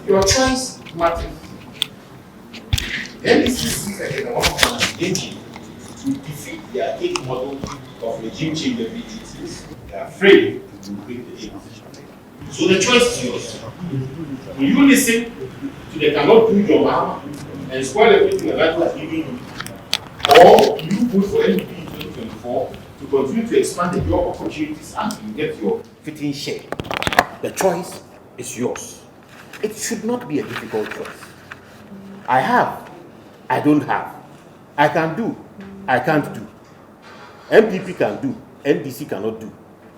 Your choice matters. NDC sees Agenda 111 engine to defeat their 8 model of regime change abilities. They are afraid to break the aim. So the choice is yours. Will you listen to the cannot do your mama and spoil everything that life has given you? Or you vote for NDC in 2024 to continue to expand the job opportunities and you get your fitting share? The choice is yours. It should not be a difficult choice. I have, I don't have. I can do, I can't do. MPP can do, NDC cannot do.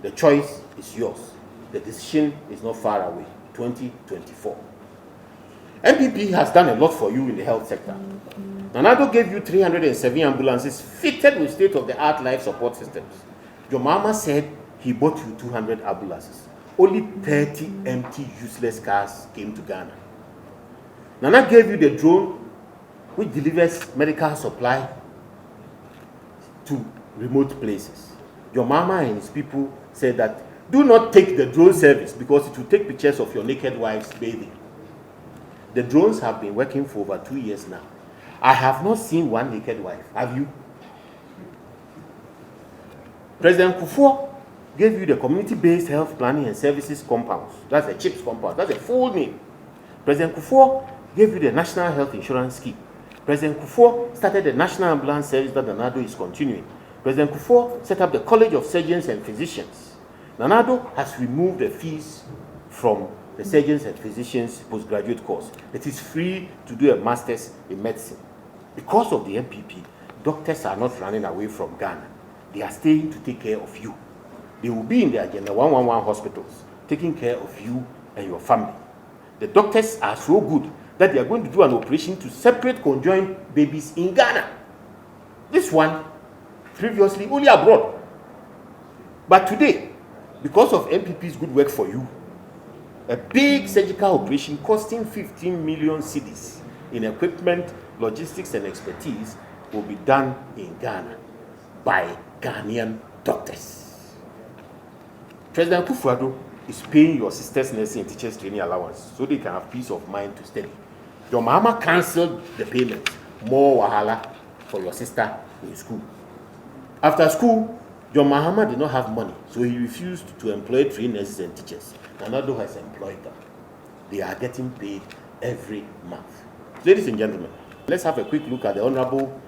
The choice is yours. The decision is not far away, 2024. MPP has done a lot for you in the health sector. Nanado gave you 307 ambulances fitted with state-of-the-art life support systems. Your mama said he bought you 200 ambulances. Only 30 empty, useless cars came to Ghana. Nana gave you the drone which delivers medical supply to remote places. Your mama and his people said that do not take the drone service because it will take pictures of your naked wives bathing. The drones have been working for over 2 years now. I have not seen one naked wife. Have you? President Kufuor gave you the community-based health planning and services compounds. That's the CHIPS compound. That's the full name. President Kufuor gave you the National Health Insurance Scheme. President Kufuor started the National Ambulance Service that Nanado is continuing. President Kufuor set up the College of Surgeons and Physicians. Nanado has removed the fees from the Surgeons and Physicians postgraduate course. It is free to do a master's in medicine. Because of the MPP, doctors are not running away from Ghana. They are staying to take care of you. They will be in the Agenda 111 hospitals, taking care of you and your family. The doctors are so good that they are going to do an operation to separate conjoined babies in Ghana. This one, previously only abroad. But today, because of MPP's good work for you, a big surgical operation costing 15 million cedis in equipment, logistics, and expertise will be done in Ghana by Ghanaian doctors. President Kufuor is paying your sisters' nursing and teachers' training allowance so they can have peace of mind to study. Your mama cancelled the payment. More wahala for your sister in school. After school, your mama did not have money, so he refused to employ trained nurses and teachers. Nanado has employed them. They are getting paid every month. Ladies and gentlemen, let's have a quick look at the Honorable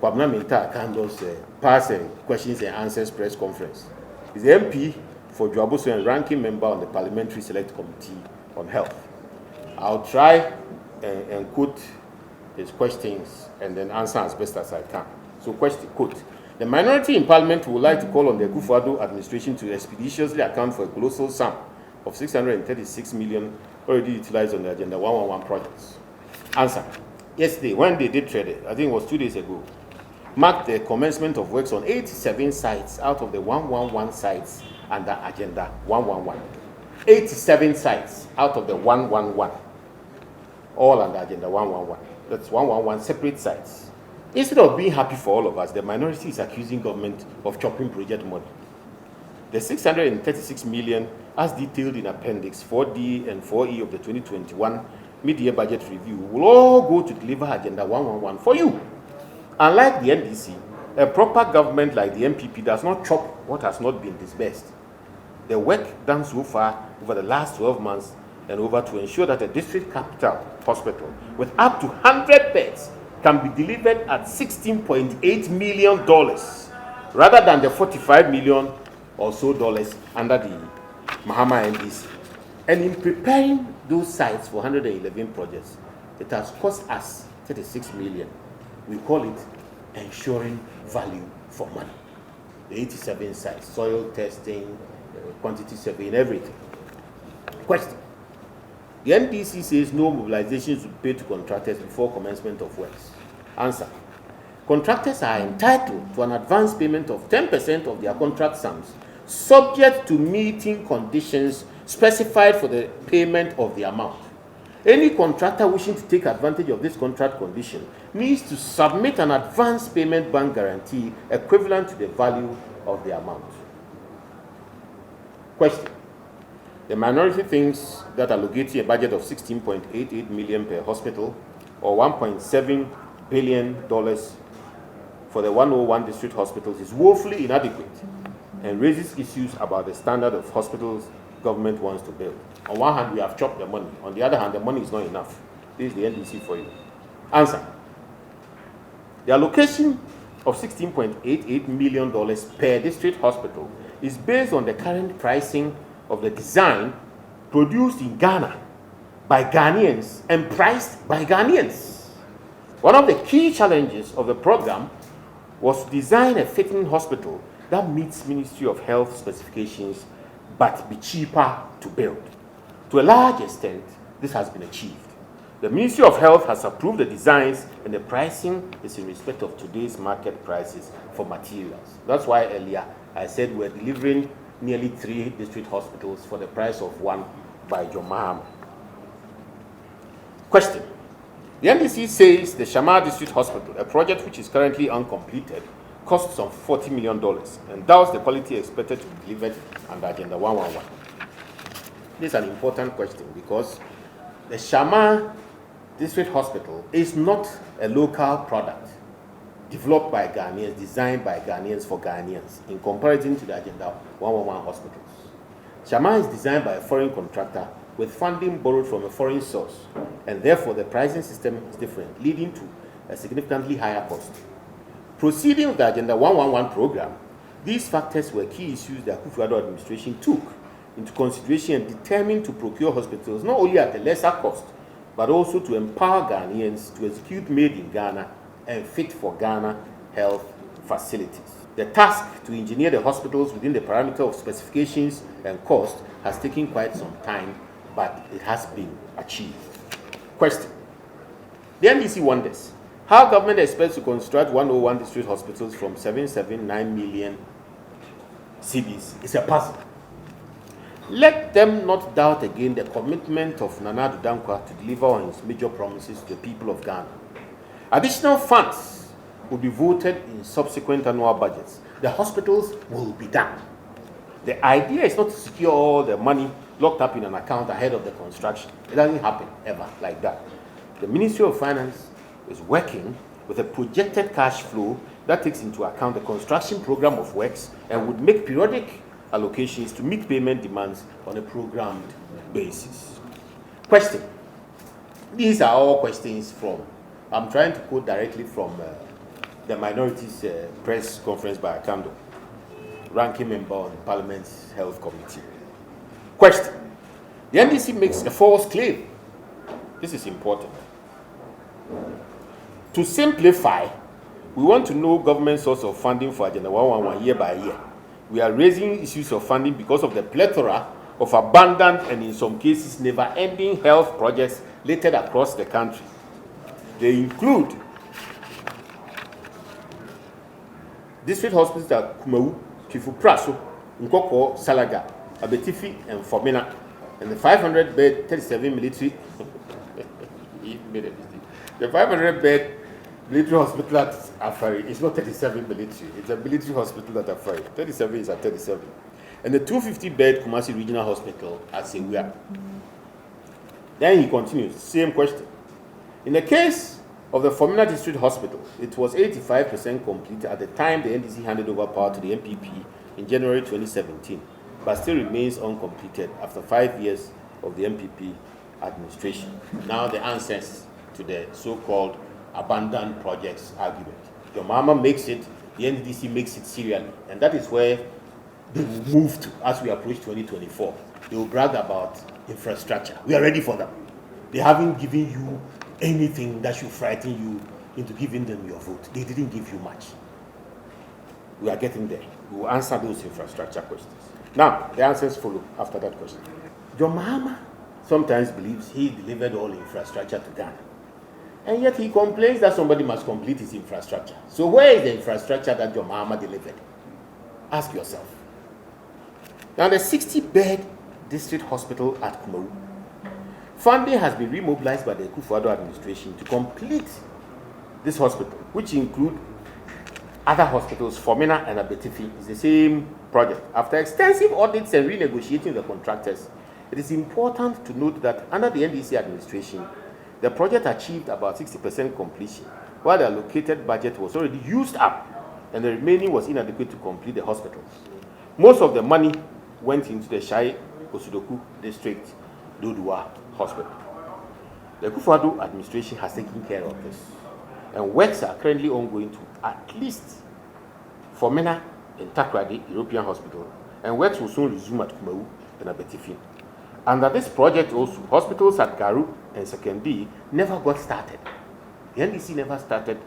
Kwabena Minta Akando's past questions and answers press conference. He's the MP for Juaboso and ranking member on the Parliamentary Select Committee on Health. I'll try and quote his questions and then answer as best as I can. So question, quote, the minority in Parliament would like to call on the Kufuor administration to expeditiously account for a colossal sum of 636 million already utilized on the Agenda 111 projects. Answer. Yesterday, when they did trade it, I think it was 2 days ago, marked the commencement of works on 87 sites out of the 111 sites under Agenda 111. 87 sites out of the 111, all under Agenda 111. That's 111 separate sites. Instead of being happy for all of us, the minority is accusing government of chopping project money. The 636 million, as detailed in Appendix 4D and 4E of the 2021 mid-year budget review, will all go to deliver Agenda 111 for you. Unlike the NDC, a proper government like the MPP does not chop what has not been disbursed. The work done so far over the last 12 months and over to ensure that a district capital hospital with up to 100 beds can be delivered at $16.8 million rather than the $45 million or so dollars under the Mahama NDC. And in preparing those sites for 111 projects, it has cost us 36 million. We call it ensuring value for money. The 87 sites, soil testing, quantity survey, and everything. Question. The NDC says no mobilizations will be paid to contractors before commencement of works. Answer. Contractors are entitled to an advance payment of 10% of their contract sums, subject to meeting conditions specified for the payment of the amount. Any contractor wishing to take advantage of this contract condition needs to submit an advance payment bank guarantee equivalent to the value of the amount. Question. The minority thinks that allocating a budget of 16.88 million per hospital or $1.7 billion for the 101 district hospitals is woefully inadequate and raises issues about the standard of hospitals government wants to build. On one hand, we have chopped the money. On the other hand, the money is not enough. This is the NDC for you. Answer. The allocation of $16.88 million per district hospital is based on the current pricing of the design produced in Ghana by Ghanaians and priced by Ghanaians. One of the key challenges of the program was to design a fitting hospital that meets Ministry of Health specifications but be cheaper to build. To a large extent, this has been achieved. The Ministry of Health has approved the designs and the pricing is in respect of today's market prices for materials. That's why earlier I said we're delivering nearly 3 district hospitals for the price of 1 by Yaw Buaben. Question. The NDC says the Shama District Hospital, a project which is currently uncompleted, costs some $40 million and doubts the quality expected to be delivered under Agenda 111. This is an important question because the Shama District Hospital is not a local product developed by Ghanaians, designed by Ghanaians for Ghanaians, in comparison to the Agenda 111 hospitals. Shama is designed by a foreign contractor with funding borrowed from a foreign source, and therefore the pricing system is different, leading to a significantly higher cost. Proceeding with the Agenda 111 program, these factors were key issues the Akufo-Addo administration took into consideration and determined to procure hospitals not only at a lesser cost, but also to empower Ghanaians to execute made in Ghana and fit for Ghana health facilities. The task to engineer the hospitals within the parameter of specifications and cost has taken quite some time, but it has been achieved. Question. The NDC wonders how government expects to construct 101 district hospitals from 779 million cedis is a puzzle. Let them not doubt again the commitment of Nana Addo Dankwa to deliver on his major promises to the people of Ghana. Additional funds will be voted in subsequent annual budgets. The hospitals will be done. The idea is not to secure all the money locked up in an account ahead of the construction. It doesn't happen ever like that. The Ministry of Finance is working with a projected cash flow that takes into account the construction program of works and would make periodic allocations to meet payment demands on a programmed basis. Question. These are all questions from, I'm trying to quote directly from the minorities press conference by Akando, ranking member on Parliament's Health Committee. Question. The NDC makes a false claim. This is important. To simplify, we want to know government source of funding for Agenda 111 year by year. We are raising issues of funding because of the plethora of abundant and in some cases never-ending health projects littered across the country. They include district hospitals at Kumawu, Kifu Praso, Nkoko, Salaga, Abetifi, and Fomena, and the 500-bed 37 military the 500-bed military hospital at Afari is not 37 military. It's a military hospital at Afari. 37 is at 37. And the 250-bed Kumasi Regional Hospital at Sewia. Then he continues, same question. In the case of the Fomena District Hospital, it was 85% complete at the time the NDC handed over power to the MPP in January 2017, but still remains uncompleted after 5 years of the MPP administration. Now the answers to the so-called abandoned projects argument. Your mama makes it, the NDC makes it serially, and that is where they will move to as we approach 2024. They will brag about infrastructure. We are ready for them. They haven't given you anything that should frighten you into giving them your vote. They didn't give you much. We are getting there. We will answer those infrastructure questions. Now, the answers follow after that question. Your mama sometimes believes he delivered all infrastructure to Ghana. And yet he complains that somebody must complete his infrastructure. So where is the infrastructure that your mama delivered? Ask yourself. Now the 60-bed district hospital at Kumawu, funding has been remobilized by the Akufo-Addo administration to complete this hospital, which include other hospitals, Fomena and Abetifi, is the same project. After extensive audits and renegotiating the contractors, It is important to note that under the NDC administration, the project achieved about 60% completion, while the allocated budget was already used up and the remaining was inadequate to complete the hospitals. Most of the money went into the Shai Osudoku District Dodua Hospital. The Kufuor administration has taken care of this, and works are currently ongoing to at least Fomena and Takrady European Hospital, and works will soon resume at Kumawu and Abetifin. Under this project also, hospitals at Garu and Sekendi never got started. The NDC never started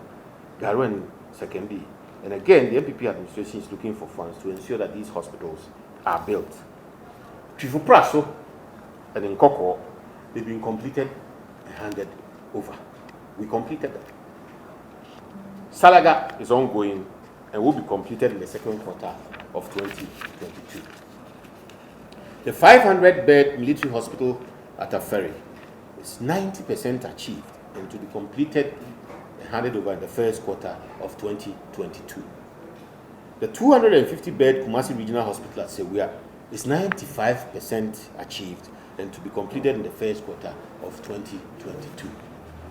Garu and Sekendi. And again, the MPP administration is looking for funds to ensure that these hospitals are built. Trifupraso and in Koko, they've been completed and handed over. We completed that. Salaga is ongoing and will be completed in the second quarter of 2022. The 500-bed military hospital at Aferi is 90% achieved and to be completed and handed over in the first quarter of 2022. The 250-bed Kumasi Regional Hospital at Sewia is 95% achieved and to be completed in the first quarter of 2022.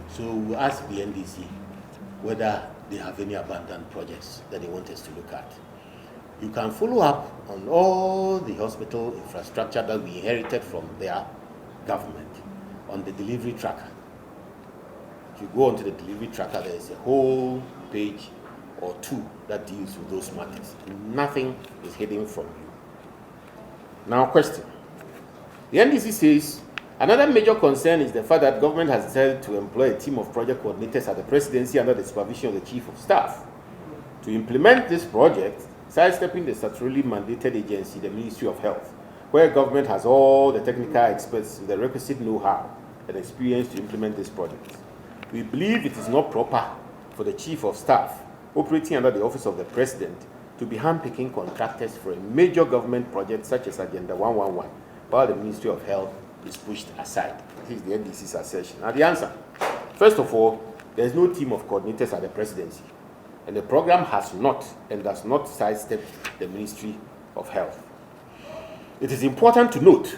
So we ask the NDC whether they have any abandoned projects that they want us to look at. You can follow up on all the hospital infrastructure that we inherited from their government on the delivery tracker. If you go onto the delivery tracker, there is a whole page or two that deals with those matters. Nothing is hidden from you. Now, question. The NDC says another major concern is the fact that government has decided to employ a team of project coordinators at the presidency under the supervision of the chief of staff. To implement this project, sidestepping the statutorily mandated agency, the Ministry of Health, where government has all the technical experts with the requisite know-how and experience to implement this project. We believe it is not proper for the Chief of Staff, operating under the Office of the President, to be handpicking contractors for a major government project such as Agenda 111, while the Ministry of Health is pushed aside. This is the NDC's assertion. Now the answer. First of all, there is no team of coordinators at the presidency, and the program has not and does not sidestep the Ministry of Health. It is important to note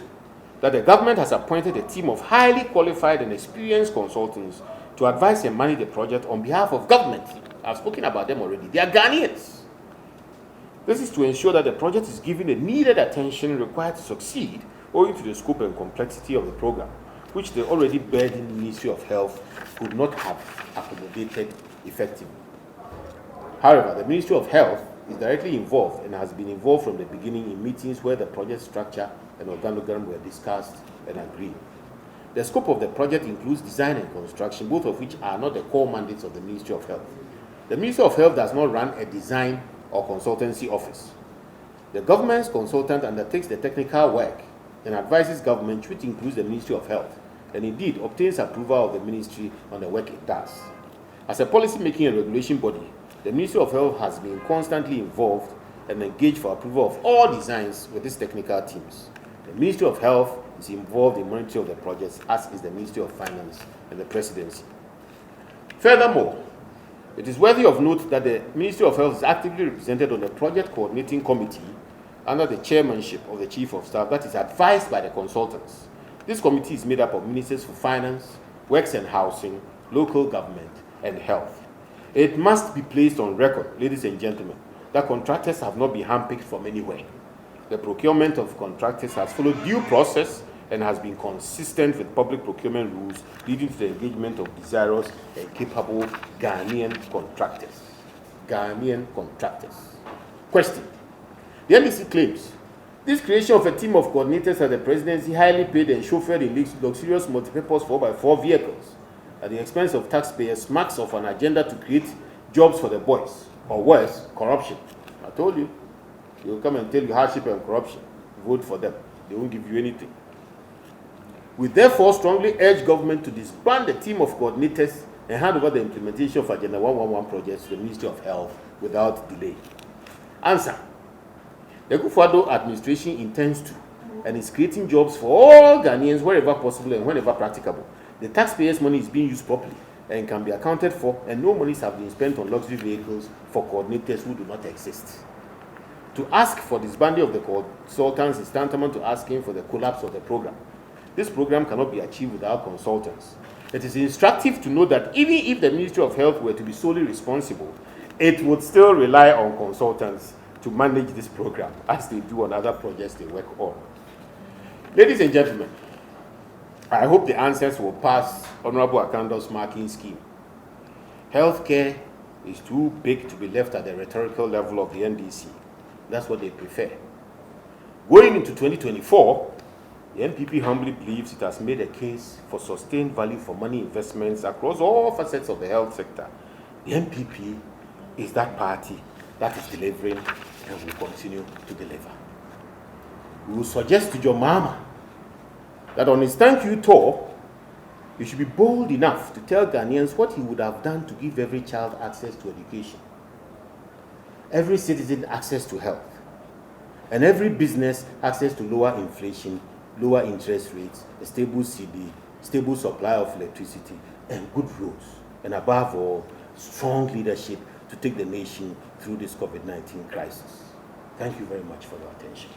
that the government has appointed a team of highly qualified and experienced consultants to advise and manage the project on behalf of government. I've spoken about them already. They are Ghanaians. This is to ensure that the project is given the needed attention required to succeed owing to the scope and complexity of the program, which the already burdened Ministry of Health could not have accommodated effectively. However, the Ministry of Health is directly involved and has been involved from the beginning in meetings where the project structure and organogram were discussed and agreed. The scope of the project includes design and construction, both of which are not the core mandates of the Ministry of Health. The Ministry of Health does not run a design or consultancy office. The government's consultant undertakes the technical work and advises government, which includes the Ministry of Health, and indeed obtains approval of the ministry on the work it does. As a policy-making and regulation body, the Ministry of Health has been constantly involved and engaged for approval of all designs with its technical teams. The Ministry of Health is involved in monitoring of the projects, as is the Ministry of Finance and the Presidency. Furthermore, it is worthy of note that the Ministry of Health is actively represented on the Project Coordinating Committee under the chairmanship of the Chief of Staff that is advised by the consultants. This committee is made up of ministers for finance, works and housing, local government, and health. It must be placed on record, ladies and gentlemen, that contractors have not been handpicked from anywhere. The procurement of contractors has followed due process and has been consistent with public procurement rules, leading to the engagement of desirous and capable Ghanaian contractors. Ghanaian contractors. Question. The NDC claims this creation of a team of coordinators at the presidency, highly paid and chauffeured in luxurious multipurpose 4x4 vehicles at the expense of taxpayers, marks of an agenda to create jobs for the boys, or worse, corruption. I told you, they will come and tell you hardship and corruption. Vote for them. They won't give you anything. We therefore strongly urge government to disband the team of coordinators and hand over the implementation of Agenda 111 projects to the Ministry of Health without delay. Answer. The Kufuor administration intends to and is creating jobs for all Ghanaians wherever possible and whenever practicable. The taxpayers' money is being used properly and can be accounted for, and no monies have been spent on luxury vehicles for coordinators who do not exist. To ask for disbanding of the consultants is tantamount to asking for the collapse of the program. This program cannot be achieved without consultants. It is instructive to know that even if the Ministry of Health were to be solely responsible, it would still rely on consultants to manage this program, as they do on other projects they work on. Ladies and gentlemen, I hope the answers will pass Honorable Akando's marking scheme. Healthcare is too big to be left at the rhetorical level of the NDC. That's what they prefer. Going into 2024, the NPP humbly believes it has made a case for sustained value for money investments across all facets of the health sector. The NPP is that party that is delivering and will continue to deliver. We will suggest to your mama that on his thank you tour, you should be bold enough to tell Ghanaians what he would have done to give every child access to education, every citizen access to health, and every business access to lower inflation, lower interest rates, a stable CD, stable supply of electricity, and good roads, and above all, strong leadership to take the nation through this COVID-19 crisis. Thank you very much for your attention.